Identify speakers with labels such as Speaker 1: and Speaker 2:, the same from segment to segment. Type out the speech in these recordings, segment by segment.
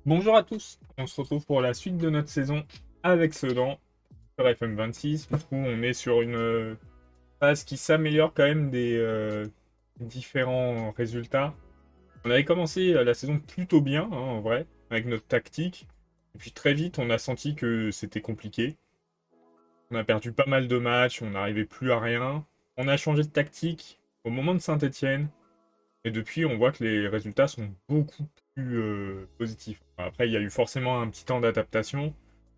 Speaker 1: Bonjour à tous, on se retrouve pour la suite de notre saison avec Sedan sur FM26. Du coup, on est sur une phase qui s'améliore quand même des différents résultats. On avait commencé la saison plutôt bien, hein, en vrai, avec notre tactique. Et puis très vite, on a senti que c'était compliqué. On a perdu pas mal de matchs, on n'arrivait plus à rien. On a changé de tactique au moment de Saint-Etienne. Et depuis, on voit que les résultats sont beaucoup plus positifs. Après, il y a eu forcément un petit temps d'adaptation.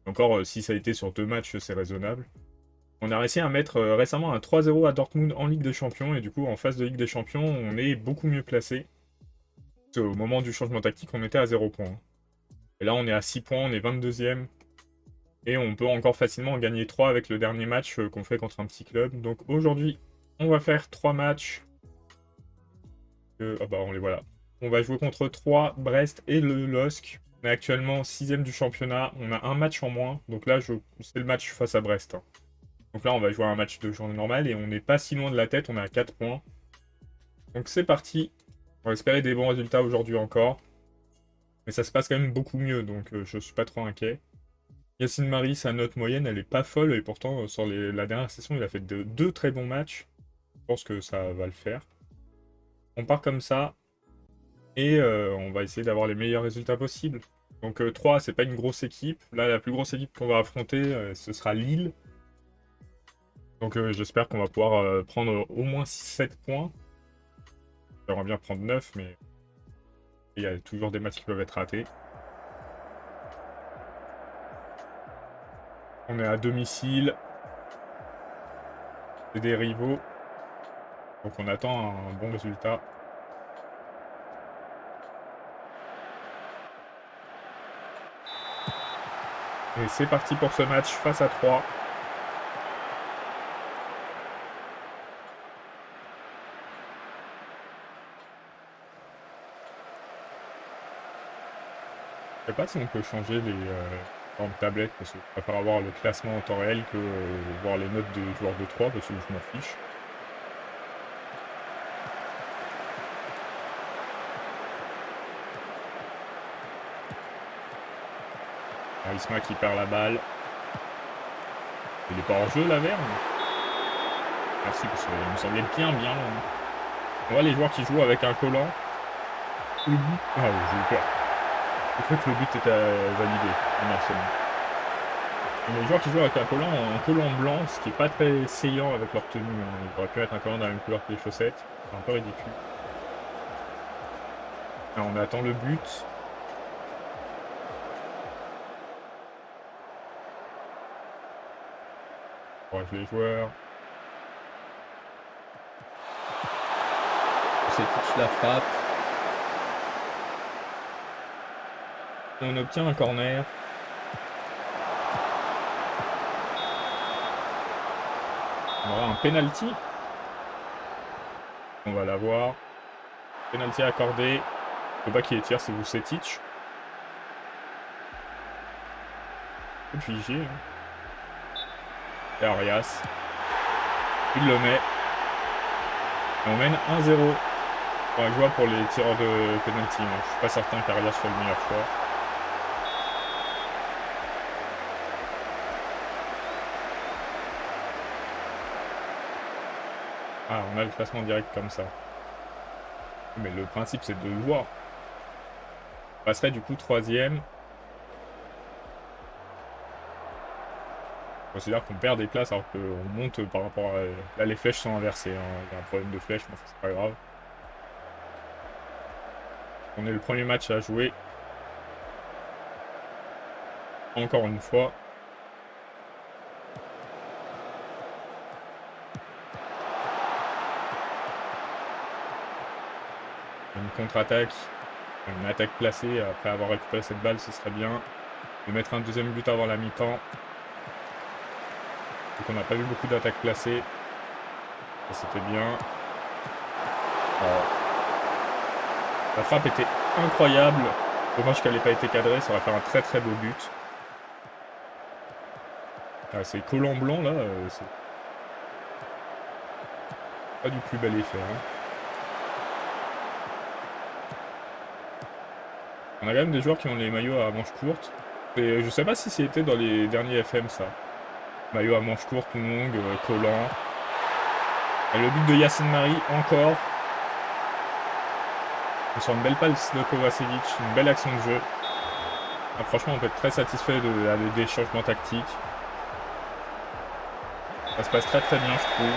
Speaker 1: Encore, si ça a été sur 2 matchs, c'est raisonnable. On a réussi à mettre récemment un 3-0 à Dortmund en Ligue des Champions. Et du coup, en phase de Ligue des Champions, on est beaucoup mieux placé. Au moment du changement tactique, on était à 0 points. Et là, on est à 6 points, on est 22e. Et on peut encore facilement en gagner 3 avec le dernier match qu'on fait contre un petit club. Donc aujourd'hui, on va faire 3 matchs. Ah bah on les voilà. On va jouer contre 3, Brest et le LOSC. On est actuellement 6ème du championnat. On a un match en moins. Donc là, c'est le match face à Brest, hein. Donc là, on va jouer un match de journée normale et on n'est pas si loin de la tête. On est à 4 points. Donc c'est parti. On va espérer des bons résultats aujourd'hui encore. Mais ça se passe quand même beaucoup mieux. Donc je suis pas trop inquiet. Yacine Marie, sa note moyenne, elle est pas folle. Et pourtant, sur la dernière session, il a fait deux très bons matchs. Je pense que ça va le faire. On part comme ça. Et on va essayer d'avoir les meilleurs résultats possibles. Donc 3, c'est pas une grosse équipe. Là, la plus grosse équipe qu'on va affronter, ce sera Lille. Donc j'espère qu'on va pouvoir prendre au moins 7 points. J'aimerais bien prendre 9, mais il y a toujours des matchs qui peuvent être ratés. On est à domicile. C'est des rivaux. Donc on attend un bon résultat. Et c'est parti pour ce match face à 3. Je sais pas si on peut changer les formes de tablette, parce que je préfère avoir le classement en temps réel que voir les notes des joueurs de 3, parce que je m'en fiche. Isma qui perd la balle. Il est pas en jeu, la Verne. Merci, parce qu'il me semblait bien long. On voit les joueurs qui jouent avec un collant. Le but. Ah oui, j'ai eu peur. Je crois que le but était validé. Merci. Les joueurs qui jouent avec un collant blanc, ce qui est pas très saillant avec leur tenue, hein. Ils auraient pu être un collant de la même couleur que les chaussettes. C'est un peu ridicule. Là, on attend le but. On voit les joueurs. C'est Titch la frappe. On obtient un corner. On aura un penalty. On va l'avoir. Penalty accordé. Je sais pas qui est tir, c'est Vucetic. Et puis G. Et Arias. Il le met. Et on mène 1-0. On va jouer pour les tireurs de penalty. Je suis pas certain qu'Arias soit le meilleur choix. Ah, on a le classement direct comme ça. Mais le principe, c'est de le voir. On passerait du coup 3ème. Je considère qu'on perd des places alors qu'on monte par rapport à... Là, les flèches sont inversées, hein. Il y a un problème de flèches, mais c'est pas grave. On est le premier match à jouer. Encore une fois. Une contre-attaque. Une attaque placée. Après avoir récupéré cette balle, ce serait bien. De mettre un deuxième but avant la mi-temps. Donc on n'a pas vu beaucoup d'attaques placées. Ça, c'était bien. Alors, la frappe était incroyable. Dommage qu'elle n'ait pas été cadrée. Ça aurait fait un très beau but. Ah, c'est collant blanc là. C'est pas du plus bel effet, hein. On a quand même des joueurs qui ont les maillots à manches courtes. Et je sais pas si c'était dans les derniers FM ça. Maillot à manches courtes, longue, collant. Et le but de Yacine Marie, encore. Sur une belle passe de Kovacevic, une belle action de jeu. Ah, franchement, on peut être très satisfait des changements tactiques. Ça se passe très très bien, je trouve.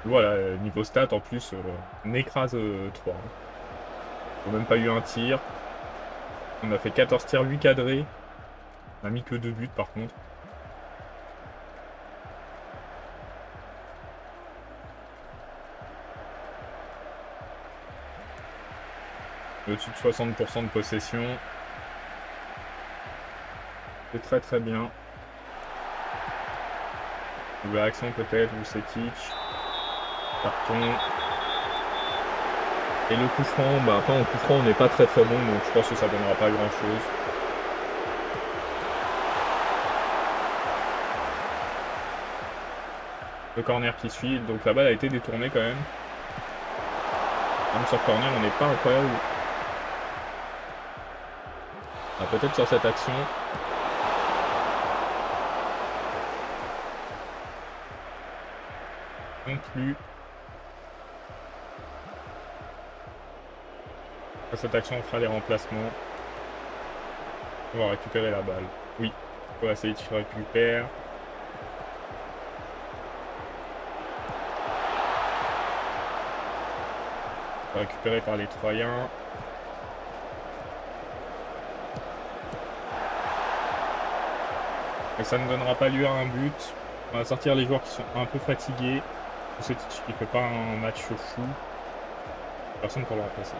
Speaker 1: Voilà, niveau stat, en plus, on écrase 3. On n'a même pas eu un tir. On a fait 14 tirs, 8 cadrés. On n'a mis que 2 buts, par contre. Au-dessus de 60% de possession. C'est très très bien. Nouvelle action peut-être, Vucetic. Carton. Et le coup franc, bah après en coup franc on n'est pas très très bon, donc je pense que ça donnera pas grand chose. Le corner qui suit, donc la balle a été détournée quand même. Même sur corner on n'est pas incroyable. Ah, peut-être sur cette action. Non plus. Sur cette action on fera les remplacements. On va récupérer la balle. Oui. On va essayer de récupérer. Récupéré par les Troyens. Mais ça ne donnera pas lieu à un but. On va sortir les joueurs qui sont un peu fatigués. Vucetic qui fait pas un match fou. Personne pour le remplacer.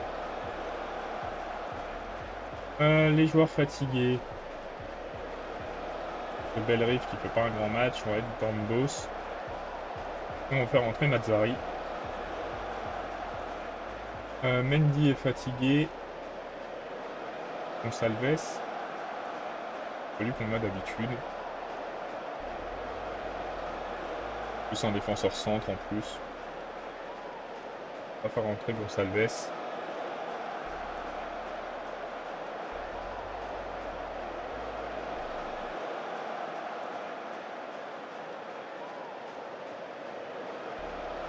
Speaker 1: Les joueurs fatigués. Le Belrive qui fait pas un grand match. On va être Bambos. Et on va faire rentrer Mazzari. Mendy est fatigué. Gonçalves. Celui qu'on a d'habitude. Plus un défenseur centre en plus. On va faire rentrer Gonçalves.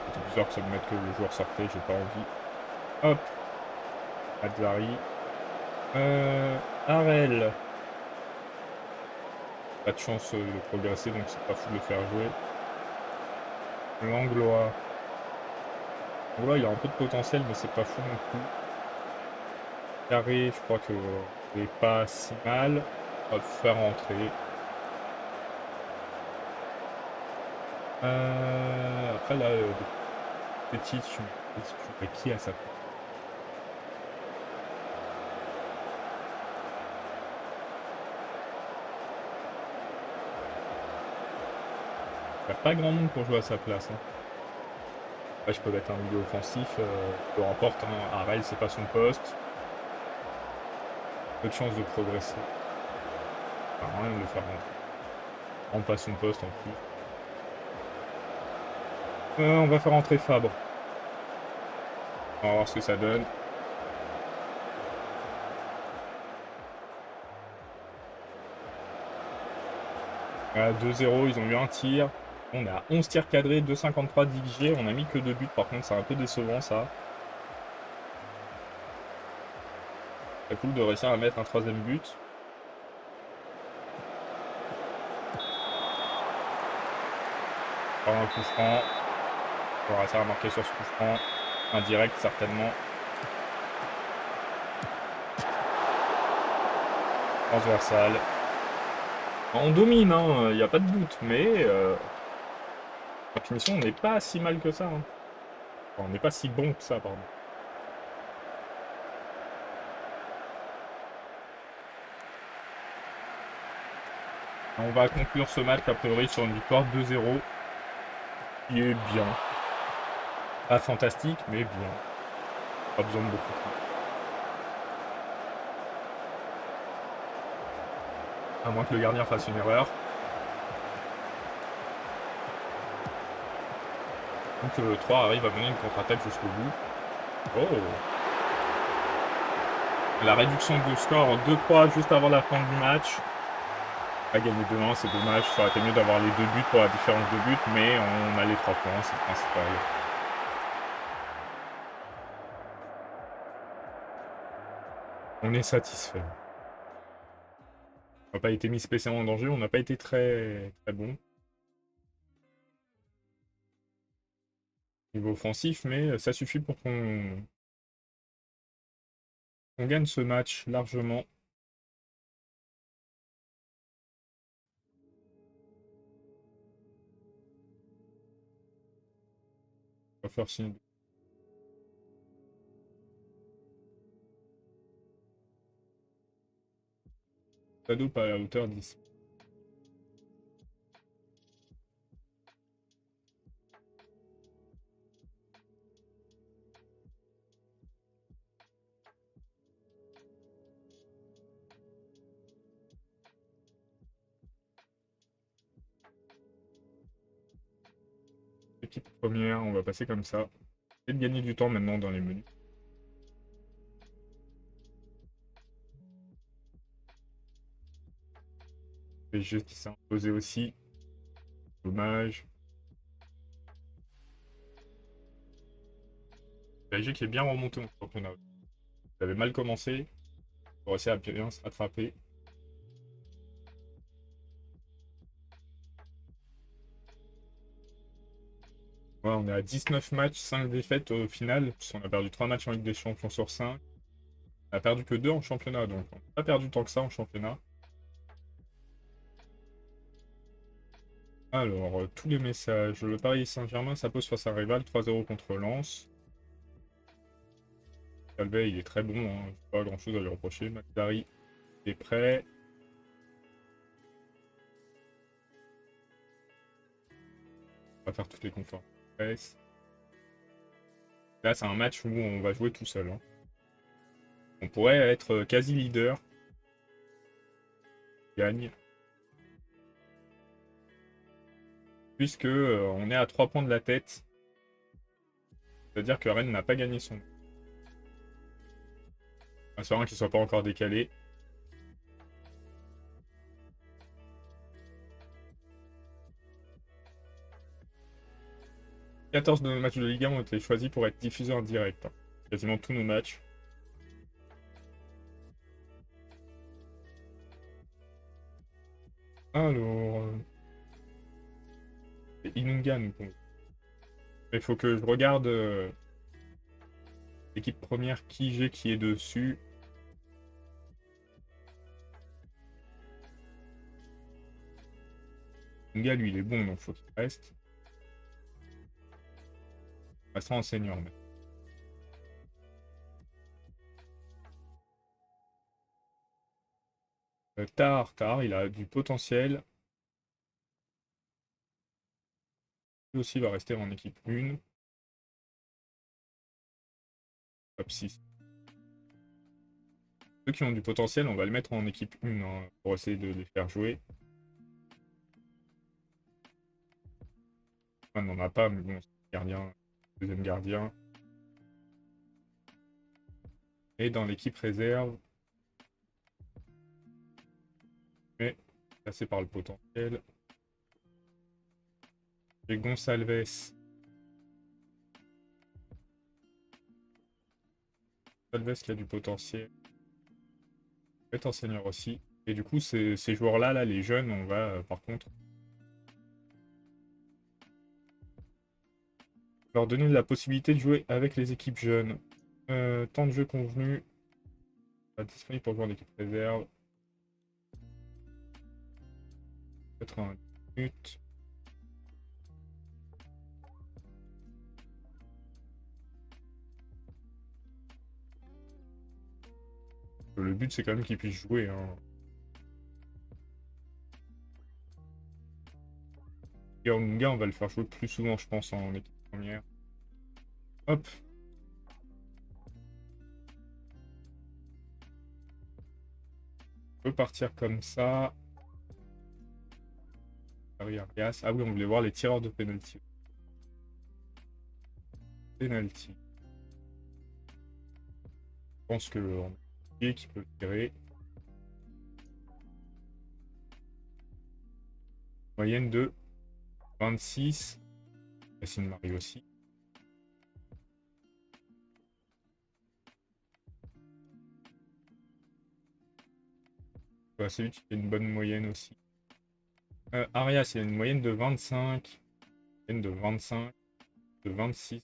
Speaker 1: C'était bizarre que ça me mette que le joueur sortait, j'ai pas envie. Hop. Mazzari. Harel. Pas de chance de progresser, donc c'est pas fou de le faire jouer. Langlois. Langlois, il a un peu de potentiel, mais c'est pas fou non plus. Carré, je crois que il est pas si mal. On va le faire rentrer. Après, là, petit, je qui a sa place? Il n'y a pas grand monde pour jouer à sa place. Hein. Après, je peux mettre un milieu offensif. Peu importe, hein. Harel, c'est pas son poste. Peu de chance de progresser. Enfin, rien de le faire rentrer. On passe son poste en plus. On va faire entrer Fabre. On va voir ce que ça donne. À 2-0, ils ont eu un tir. On est à 11 tirs cadrés, 2,53 d'XG. On a mis que 2 buts, par contre, c'est un peu décevant ça. C'est cool de réussir à mettre un 3ème but. Par un coup franc. On va réussir à marquer sur ce coup franc. Indirect, certainement. Transversal. On domine, hein, il n'y a pas de doute, mais la finition, on n'est pas si mal que ça. Hein. Enfin, on n'est pas si bon que ça, pardon. On va conclure ce match, a priori, sur une victoire 2-0. Qui est bien. Pas fantastique, mais bien. Pas besoin de beaucoup. À moins que le gardien fasse une erreur. Donc le 3 arrive à mener une contre-attaque jusqu'au bout. Oh! La réduction du score 2-3 juste avant la fin du match. On a gagné 2-1, c'est dommage. Ça aurait été mieux d'avoir les 2 buts pour la différence de but, mais on a les 3 points, c'est le principal. On est satisfait. On n'a pas été mis spécialement en danger, on n'a pas été très, très bon niveau offensif, mais ça suffit pour qu'on gagne ce match largement. On va faire signe. Cadeau pas à la hauteur 10. Équipe première, on va passer comme ça. Et de gagner du temps maintenant dans les menus. PSG qui s'est imposé aussi. Dommage. PSG qui est bien remonté en championnat. Il avait mal commencé. Il a réussi à bien se rattraper. Ouais, on est à 19 matchs, 5 défaites au final. On a perdu 3 matchs en Ligue des Champions sur 5. On a perdu que 2 en championnat, donc on n'a pas perdu tant que ça en championnat. Alors, tous les messages. Le Paris Saint-Germain s'impose face à un rival 3-0 contre Lens. Calvet, il est très bon, hein. Pas grand-chose à lui reprocher. McDary est prêt. On va faire toutes les conférences de presse. Là, c'est un match où on va jouer tout seul, hein. On pourrait être quasi leader. Gagne. Puisque on est à 3 points de la tête. C'est-à-dire que Rennes n'a pas gagné son. Espérons qu'il ne soit pas encore décalé. « 14 de nos matchs de Ligue 1 ont été choisis pour être diffusés en direct. Quasiment tous nos matchs. Alors... C'est Inunga, nous. Il faut que je regarde l'équipe première qui j'ai qui est dessus. Inunga, lui, il est bon, donc faut qu'il reste. On restera enseignant, mais... Tar, il a du potentiel. Lui aussi va rester en équipe 1. Top 6. Ceux qui ont du potentiel, on va le mettre en équipe 1 hein, pour essayer de les faire jouer. On n'en a pas, mais bon, gardien, deuxième gardien. Et dans l'équipe réserve, mais passé par le potentiel. J'ai Gonçalves. Gonçalves qui a du potentiel. Peut-être un senior aussi. Et du coup, ces joueurs-là, là, les jeunes, on va par contre leur donner la possibilité de jouer avec les équipes jeunes. Temps de jeu convenu. Disponible pour jouer en équipe réserve. 90 minutes. Le but, c'est quand même qu'ils puissent jouer. Hein. Et Onga, on va le faire jouer plus souvent, je pense, en équipe première. Hop. On peut partir comme ça. Ah oui, on voulait voir les tireurs de penalty. penalty. Je pense qu'on a un pied qui peut tirer. Moyenne de 26. Yacine Marie aussi. C'est lui qui fait une bonne moyenne aussi. Arias, il a une moyenne de 25. Moyenne de 25. De 26.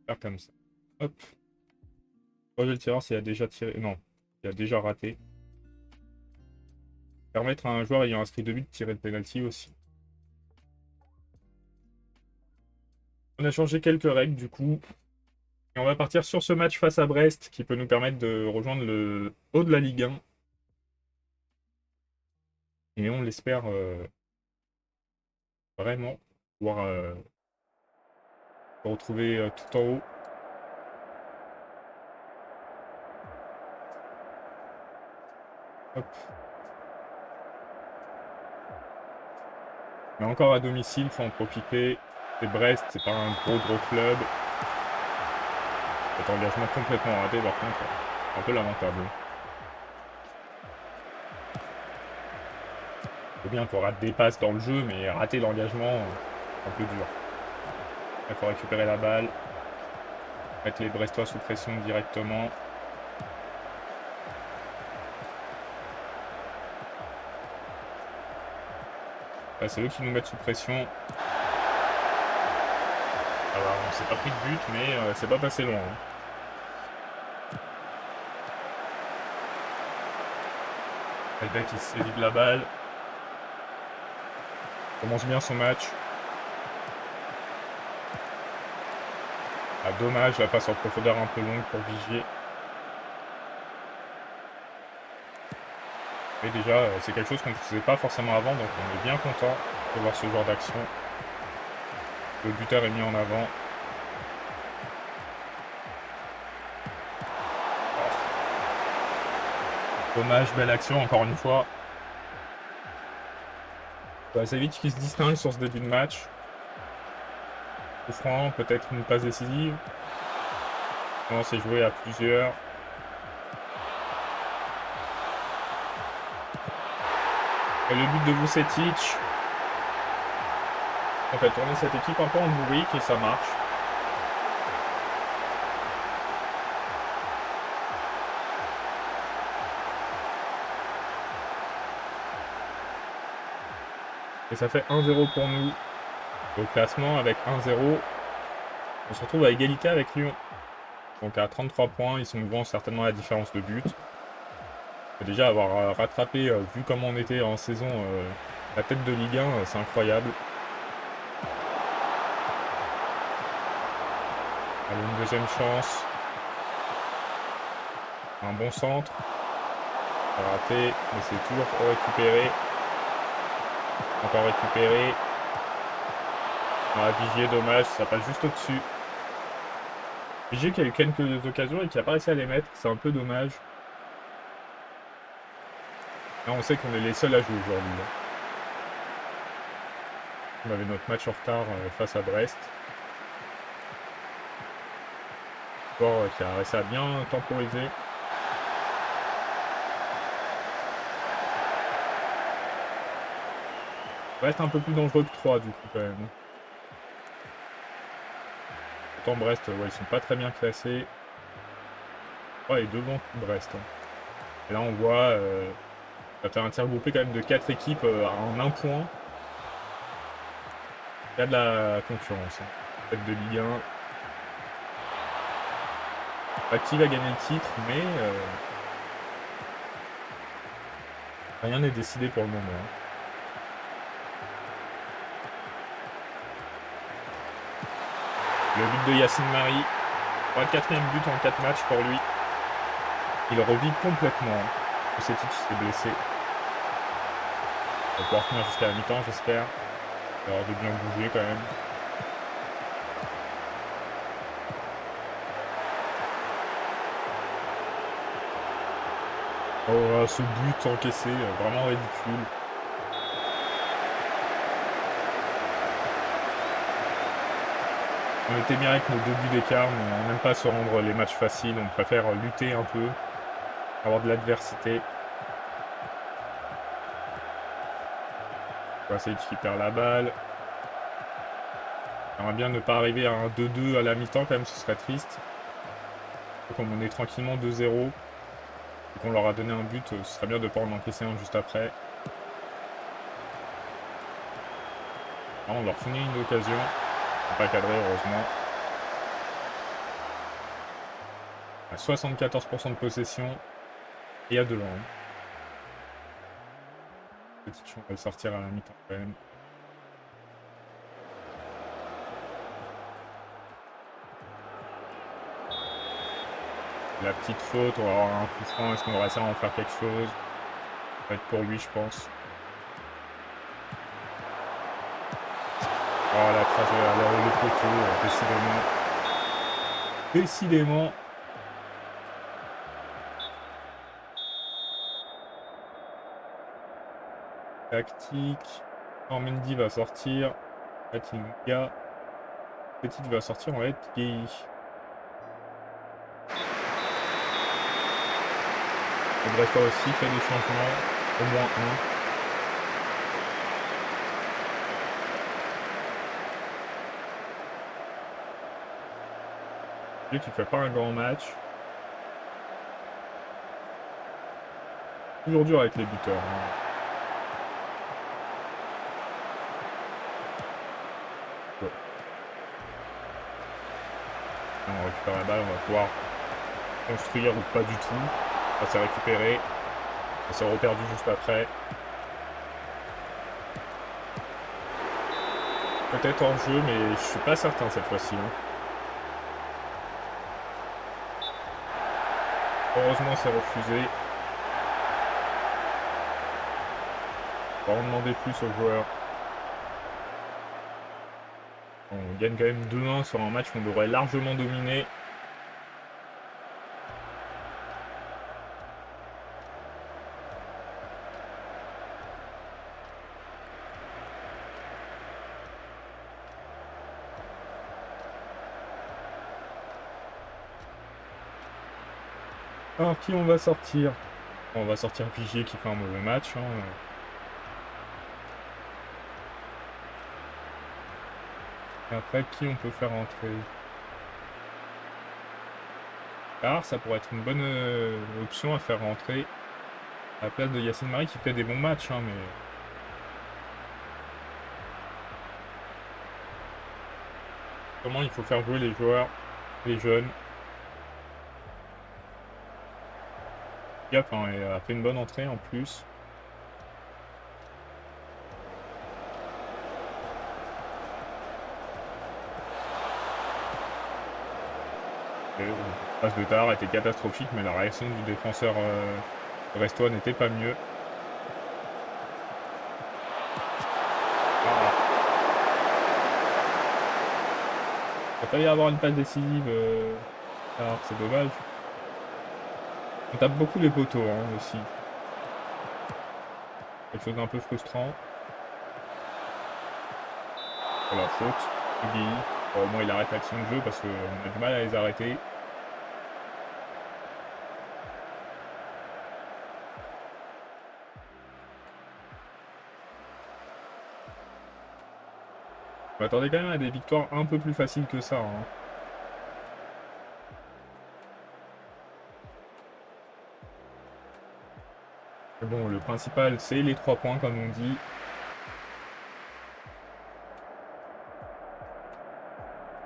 Speaker 1: Faire comme ça. Hop. Projet le tireur s'il a déjà tiré. Non, il a déjà raté. Permettre à un joueur ayant inscrit 2 buts de tirer le penalty aussi. On a changé quelques règles du coup. Et on va partir sur ce match face à Brest qui peut nous permettre de rejoindre le haut de la Ligue 1. Et on l'espère vraiment pouvoir se retrouver tout en haut. Hop. Mais encore à domicile, il faut en profiter. C'est Brest, c'est pas un gros club. Cet engagement complètement raté par contre, un peu lamentable. C'est bien qu'on rate des passes dans le jeu, mais rater l'engagement, un peu dur. Il faut récupérer la balle, mettre les Brestois sous pression directement. C'est eux qui nous mettent sous pression. Alors, on s'est pas pris de but, mais c'est pas passé loin. Albeck qui se saisit de la balle. Il commence bien son match. Ah, dommage, la passe en profondeur un peu longue pour Vigier. Mais déjà, c'est quelque chose qu'on ne faisait pas forcément avant, donc on est bien content de voir ce genre d'action. Le buteur est mis en avant. Dommage, belle action encore une fois. Savic qui se distingue sur ce début de match. Coup franc, peut-être une passe décisive. Non, c'est joué à plusieurs. Et le but de Vucetic. On fait tourner cette équipe un peu en bourrique et ça marche. Et ça fait 1-0 pour nous. Au classement, avec 1-0, on se retrouve à égalité avec Lyon. Donc à 33 points, ils sont devant certainement la différence de but. Et déjà avoir rattrapé, vu comment on était en saison, la tête de Ligue 1, c'est incroyable. Allez, une deuxième chance. Un bon centre. Raté, mais c'est toujours récupéré. Encore récupéré. Vigier, dommage, ça passe juste au-dessus. Vigier qui a eu quelques occasions et qui n'a pas réussi à les mettre, c'est un peu dommage. Là, on sait qu'on est les seuls à jouer aujourd'hui. On avait notre match en retard face à Brest. Joueur qui a réussi à bien temporiser. Brest un peu plus dangereux que 3 du coup quand même. Pourtant Brest, ouais, ils sont pas très bien classés. Ouais, et devant Brest. Et là on voit, ça va faire un tir groupé quand même de 4 équipes en 1 point. Il y a de la concurrence. Tête de Ligue 1. Pas qui va gagner le titre, mais rien n'est décidé pour le moment. Le but de Yacine Marie. Le 4e but en 4 matchs pour lui. Il revit complètement. Vucetic s'est blessé. On va pouvoir tenir jusqu'à la mi-temps, j'espère. Il va avoir de bien bouger quand même. Oh, ce but encaissé, vraiment ridicule. On était bien avec nos 2 buts d'écart, mais on n'aime pas se rendre les matchs faciles. On préfère lutter un peu, avoir de l'adversité. On va essayer de perd la balle. J'aimerais bien ne pas arriver à un 2-2 à la mi-temps, quand même, ce serait triste. Comme on est tranquillement 2-0, et qu'on leur a donné un but, ce serait bien de ne pas en encaisser un juste après. Là, on leur finit une occasion. Pas cadré, heureusement. À 74% de possession. Et à devant. Petite chance de le sortir à la mi-temps quand même. La petite faute, on va avoir un coup franc. Est-ce qu'on va réussir à en faire quelque chose? Ça va être pour lui, je pense. Oh, la trajectoire, le poteau, décidément. Décidément. Tactique. Mendy va sortir. Matinga. Petit va sortir, on va être Gay. Le Bresta aussi fait des changements. Au moins un. Lui qui fait pas un grand match. Toujours dur avec les buteurs. Hein. Ouais. On récupère la balle, on va pouvoir construire ou pas du tout. Ça s'est récupéré. Ça s'est reperdu juste après. Peut-être hors jeu, mais je suis pas certain cette fois-ci. Hein. Heureusement, c'est refusé. On va en demander plus aux joueurs. On gagne quand même 2-1 sur un match qu'on devrait largement dominer. Alors, qui on va sortir? On va sortir Vigier qui fait un mauvais match. Hein. Et après, qui on peut faire entrer? Alors, ça pourrait être une bonne option à faire rentrer à la place de Yacine Marie qui fait des bons matchs. Hein, mais comment il faut faire jouer les joueurs, les jeunes. Gaffe, hein, il a fait une bonne entrée en plus. La passe de Tahar était catastrophique, mais la réaction du défenseur brestois n'était pas mieux. Ah. Il a failli avoir une passe décisive. Alors, c'est dommage. On tape beaucoup les poteaux hein, aussi. Quelque chose d'un peu frustrant. Voilà, faute. Guy. Bon, au moins il arrête l'action de jeu parce qu'on a du mal à les arrêter. On m'attendait quand même à des victoires un peu plus faciles que ça. Hein. Mais bon, le principal, c'est les 3 points, comme on dit.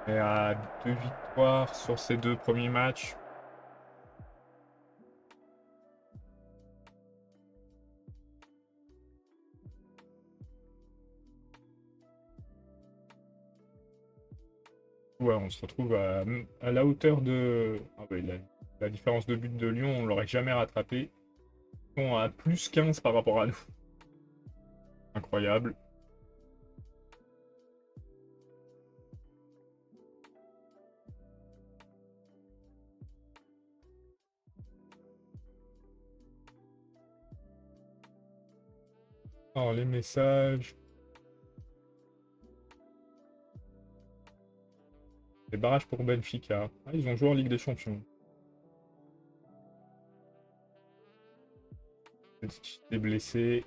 Speaker 1: Et à 2 victoires sur ces 2 premiers matchs. Ouais, on se retrouve à la hauteur de... Ah ouais, la différence de but de Lyon, on l'aurait jamais rattrapé. Ils sont à plus 15 par rapport à nous. Incroyable. Alors, les messages... Les barrages pour Benfica. Ah, ils ont joué en Ligue des Champions. Des blessés.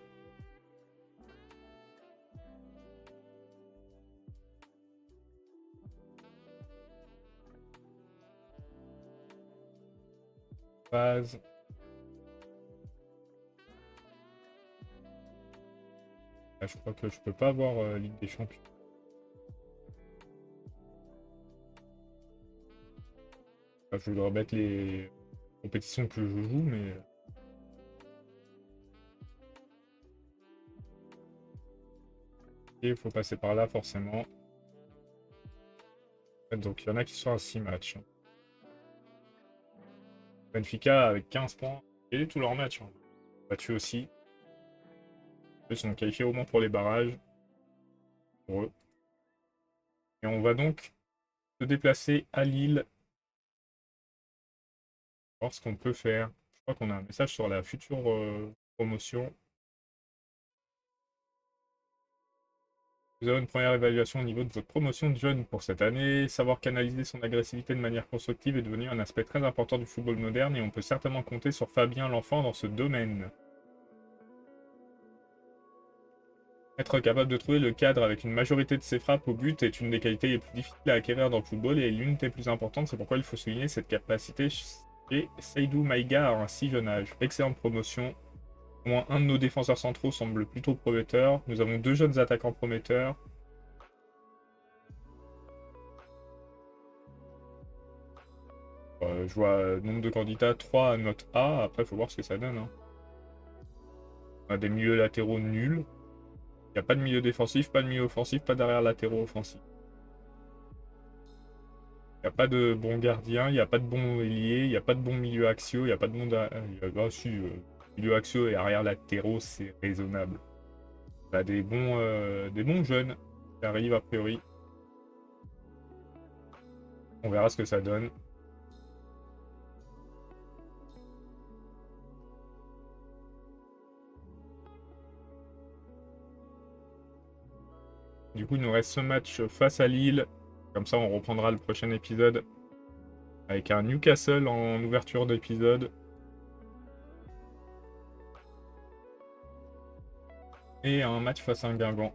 Speaker 1: Phase. Ah, je crois que je peux pas avoir Ligue des Champions. Enfin, je voudrais mettre les compétitions que je joue, mais... Il faut passer par là, forcément. Donc, il y en a qui sont à 6 matchs. Benfica, avec 15 points, et tous leurs matchs. Battu aussi. Ils sont qualifiés au moins pour les barrages. Pour eux. Et on va donc se déplacer à Lille. Voir ce qu'on peut faire. Je crois qu'on a un message sur la future promotion. Vous avez une première évaluation au niveau de votre promotion de jeune pour cette année. Savoir canaliser son agressivité de manière constructive est devenu un aspect très important du football moderne et on peut certainement compter sur Fabien L'Enfant dans ce domaine. Être capable de trouver le cadre avec une majorité de ses frappes au but est une des qualités les plus difficiles à acquérir dans le football et l'une des plus importantes. C'est pourquoi il faut souligner cette capacité chez Seydou Maïga à un si jeune âge. Excellente promotion. Au moins un de nos défenseurs centraux semble plutôt prometteur. Nous avons 2 jeunes attaquants prometteurs. Je vois nombre de candidats 3 à note A. Après, il faut voir ce que ça donne. Hein. On a des milieux latéraux nuls. Il n'y a pas de milieu défensif, pas de milieu offensif, pas d'arrière latéraux offensifs. Il n'y a pas de bon gardien, il n'y a pas de bon ailier, il n'y a pas de bon milieu axiaux, il n'y a pas de bon... Ah si, milieu axiaux et arrière latéraux, c'est raisonnable. On a des bons jeunes qui arrivent a priori. On verra ce que ça donne. Du coup, il nous reste ce match face à Lille. Comme ça, on reprendra le prochain épisode avec un Newcastle en ouverture d'épisode. Et un match face à un Guingamp.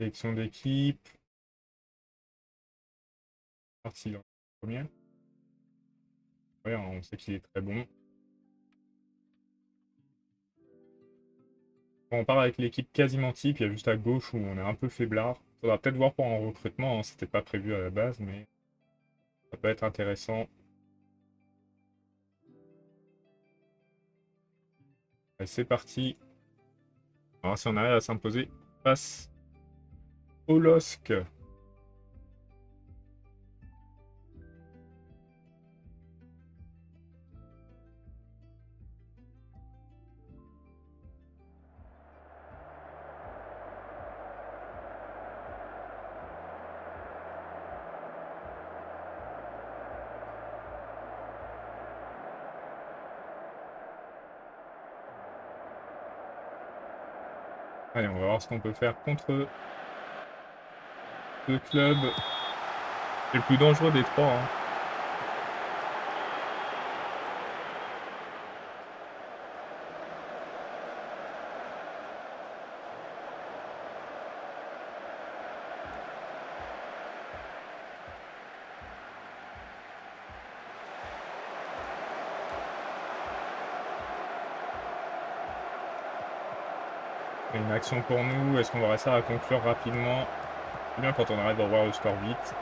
Speaker 1: Sélection d'équipe. Parti dans la première. Ouais, on sait qu'il est très bon. On part avec l'équipe quasiment type, il y a juste à gauche où on est un peu faiblard. Faudra peut-être voir pour un recrutement, hein, c'était pas prévu à la base, mais ça peut être intéressant. Allez, c'est parti. On va voir si on arrive à s'imposer face au LOSC. Allez, on va voir ce qu'on peut faire contre ce club. C'est le plus dangereux des trois. Hein. Une action pour nous. Est-ce qu'on va réussir à conclure rapidement? C'est bien quand on arrive à voir le score vite.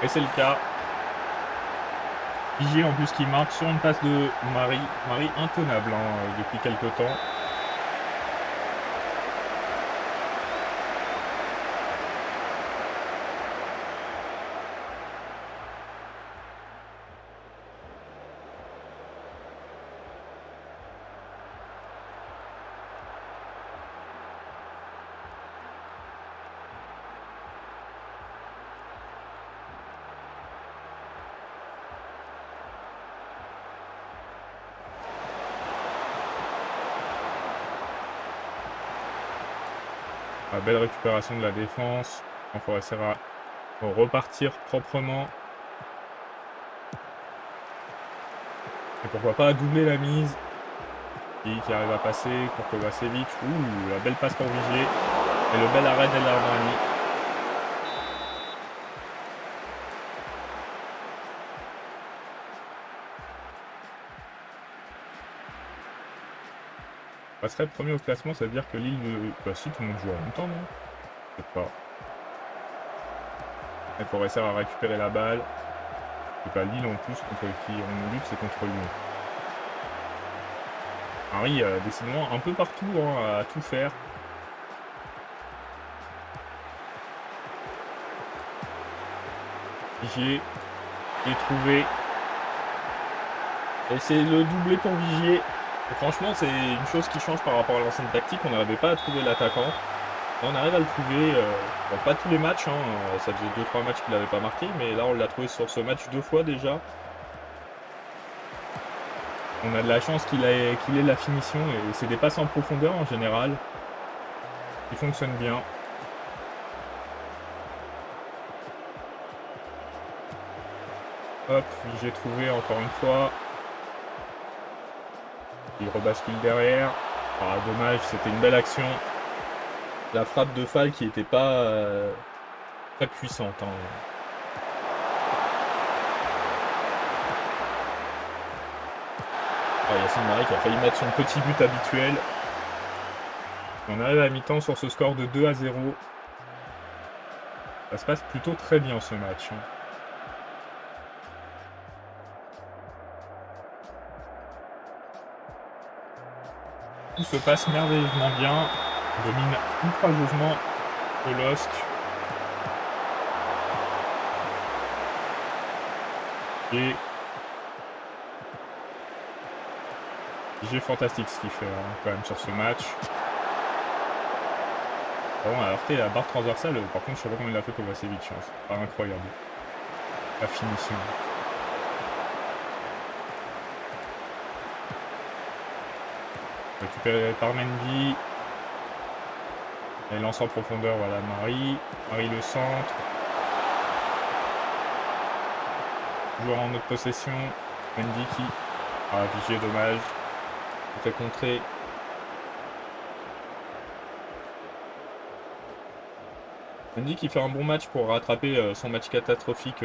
Speaker 1: Et c'est le cas. Pigier en plus qui marque sur une passe de Marie. Marie intenable hein, depuis quelques temps. La belle récupération de la défense. Il faut essayer de repartir proprement. Et pourquoi pas doubler la mise. Qui arrive à passer pour Kovacevic. Ouh, la belle passe pour Vigier. Et le bel arrêt d'El Armani. On passerait premier au classement, ça veut dire que Lille... Bah si, tout le monde joue en même temps, non? Peut-être pas. Il faut réussir à récupérer la balle. C'est pas Lille en plus contre qui on lutte, c'est contre Lyon. Paris, décidément, un peu partout, hein, à tout faire. Vigier est trouvé. Et c'est le doublé pour Vigier. Et franchement, c'est une chose qui change par rapport à l'ancienne tactique. On n'arrivait pas à trouver l'attaquant. Là, on arrive à le trouver. Bon, pas tous les matchs. Hein, ça faisait 2-3 matchs qu'il n'avait pas marqué. Mais là, on l'a trouvé sur ce match 2 fois déjà. On a de la chance qu'il ait la finition. Et c'est des passes en profondeur en général. Qui fonctionnent bien. Hop, j'ai trouvé encore une fois. Il rebascule derrière. Ah, dommage, c'était une belle action. La frappe de Fall qui n'était pas très puissante. Hein. Ah, Yacine Marie qui a failli mettre son petit but habituel. On arrive à mi-temps sur ce score de 2-0. Ça se passe plutôt très bien ce match. Hein. Tout se passe merveilleusement bien. On domine outrageusement le LOSC. Et j'ai fantastique ce qu'il fait hein, quand même sur ce match. Vraiment, à heurter la barre transversale. Par contre, je sais pas comment il a fait Kovacevic. Hein. C'est pas incroyable. La finition. Récupéré par Mendy. Et lance en profondeur, voilà Marie. Marie le centre. Joueur en autre possession. Mendy qui... Ah, Vigier, dommage. Il fait contrer. Mendy qui fait un bon match pour rattraper son match catastrophique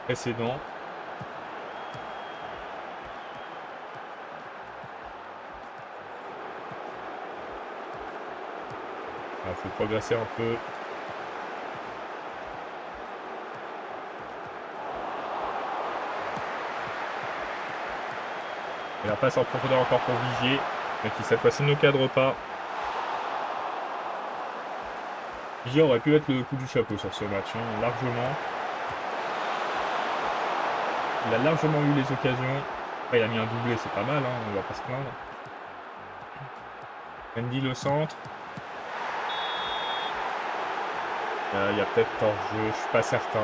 Speaker 1: précédent. Il faut progresser un peu. Et la passe en profondeur encore pour Vigier, mais qui cette fois-ci ne cadre pas. Vigier aurait pu être le coup du chapeau sur ce match, hein, largement. Il a largement eu les occasions. Après, il a mis un doublé, c'est pas mal, hein, on va pas se plaindre. Mendy le centre. Il y a peut-être hors-jeu, je suis pas certain.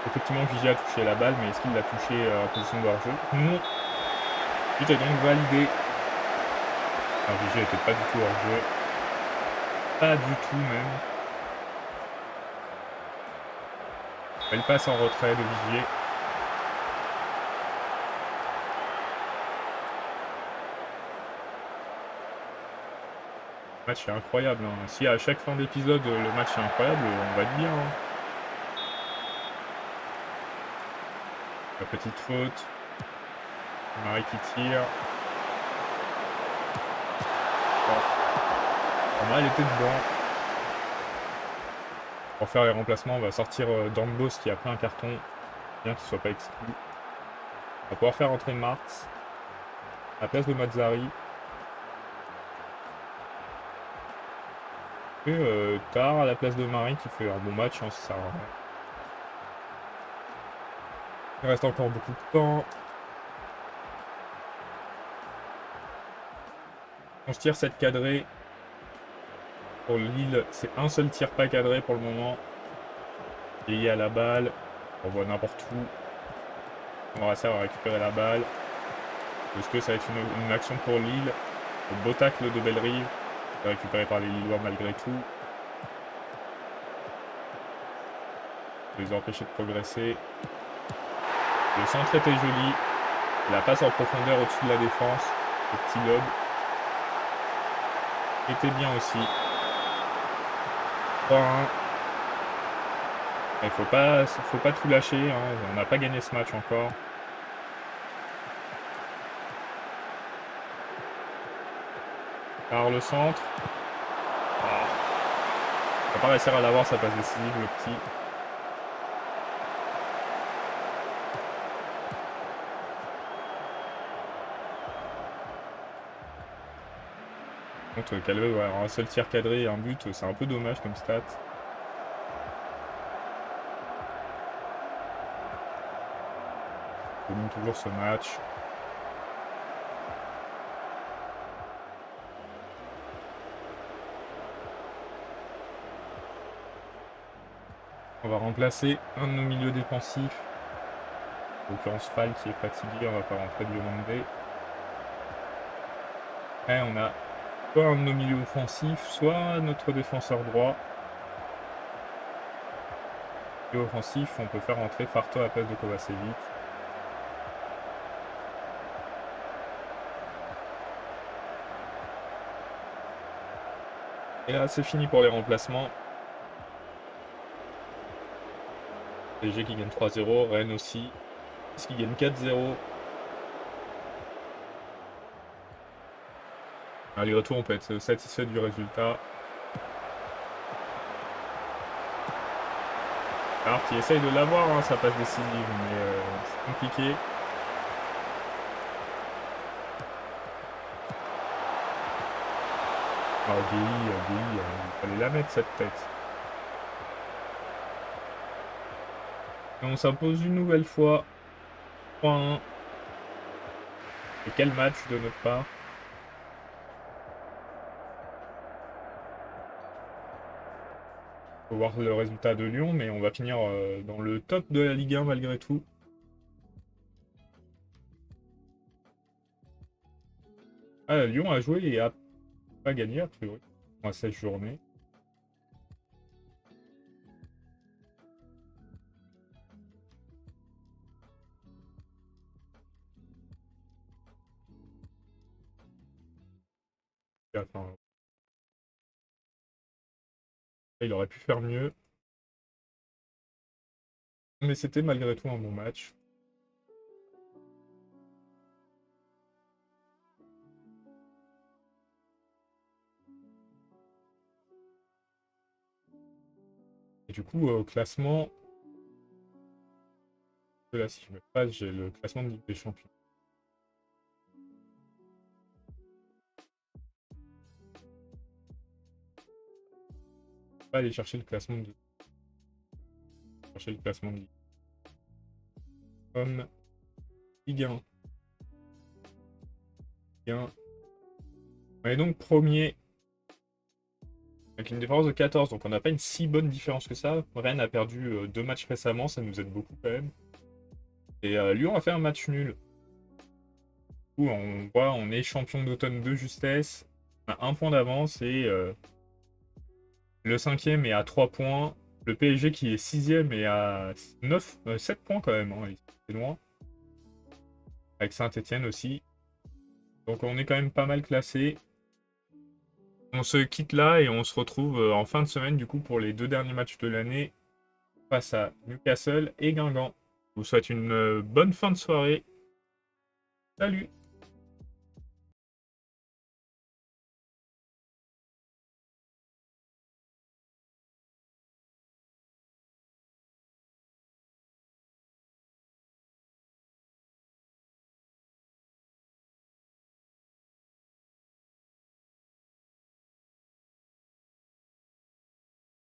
Speaker 1: Effectivement, Vigier a touché la balle, mais est-ce qu'il l'a touché en position de hors-jeu? Non. Il est donc validé. Alors, Vigier n'était pas du tout hors-jeu. Pas du tout, même. Elle passe en retrait de Vigier. Le match est incroyable. Hein. Si à chaque fin d'épisode, le match est incroyable, on va être bien. Hein. La petite faute. Marie qui tire. Bon. Elle était dedans. Pour faire les remplacements, on va sortir Dambos qui a pris un carton. Bien qu'il ne soit pas exclu. On va pouvoir faire entrer Martz. À la place de Mazzari. Et Tard à la place de Marie qui fait un bon match. Hein, ça. Il reste encore beaucoup de temps. On se tire 7 cadré. Pour Lille, c'est un seul tir pas cadré pour le moment. Et il y a la balle. On voit n'importe où. On va réussir à récupérer la balle. Est-ce que ça va être une action pour Lille? Le beau tacle de Bellerive. Récupéré par les Lillois malgré tout. Les empêcher de progresser. Le centre était joli. La passe en profondeur au-dessus de la défense. Le petit lob. Était bien aussi. 3-1. Il faut pas tout lâcher. Hein. On n'a pas gagné ce match encore. Par le centre. Ah. Il va pas réussir à l'avoir sa passe décisive, le petit. Contre Calvé, ouais, un seul tir cadré et un but, c'est un peu dommage comme stat. On domine toujours ce match. On va remplacer un de nos milieux défensifs. En l'occurrence Fall qui est fatigué, on va pas rentrer de Diomande. Et on a soit un de nos milieux offensifs, soit notre défenseur droit. Milieu offensif, on peut faire rentrer Farto à la place de Kovacevic. Et là, c'est fini pour les remplacements. PSG qui gagne 3-0, Rennes aussi. Est-ce qu'il gagne 4-0? Malgré tout, on peut être satisfait du résultat. Alors qui essaye de l'avoir, hein, sa passe décisive, mais c'est compliqué. Alors Guéhi, il fallait la mettre cette tête. Et on s'impose une nouvelle fois. 3-1. Et quel match de notre part. Faut voir le résultat de Lyon, mais on va finir dans le top de la Ligue 1 malgré tout. Ah, Lyon a joué et a pas gagné a priori. À 16 journées. Attends. Il aurait pu faire mieux. Mais c'était malgré tout un bon match. Et du coup, au classement... Là, si je me passe, j'ai le classement de Ligue des Champions. On va aller chercher le classement de... Chercher le classement de Ligue. Comme Ligue 1. Ligue 1. On est donc premier avec une différence de 14, donc on n'a pas une si bonne différence que ça. Rennes a perdu 2 matchs récemment, ça nous aide beaucoup quand même. Et Lyon a fait un match nul. Du coup, on voit, on est champion d'automne de justesse. On a 1 point d'avance et le 5e est à 3 points. Le PSG qui est 6e est à 7 points quand même, hein, c'est loin. Avec Saint-Etienne aussi. Donc on est quand même pas mal classé. On se quitte là et on se retrouve en fin de semaine du coup pour les 2 derniers matchs de l'année face à Newcastle et Guingamp. Je vous souhaite une bonne fin de soirée. Salut!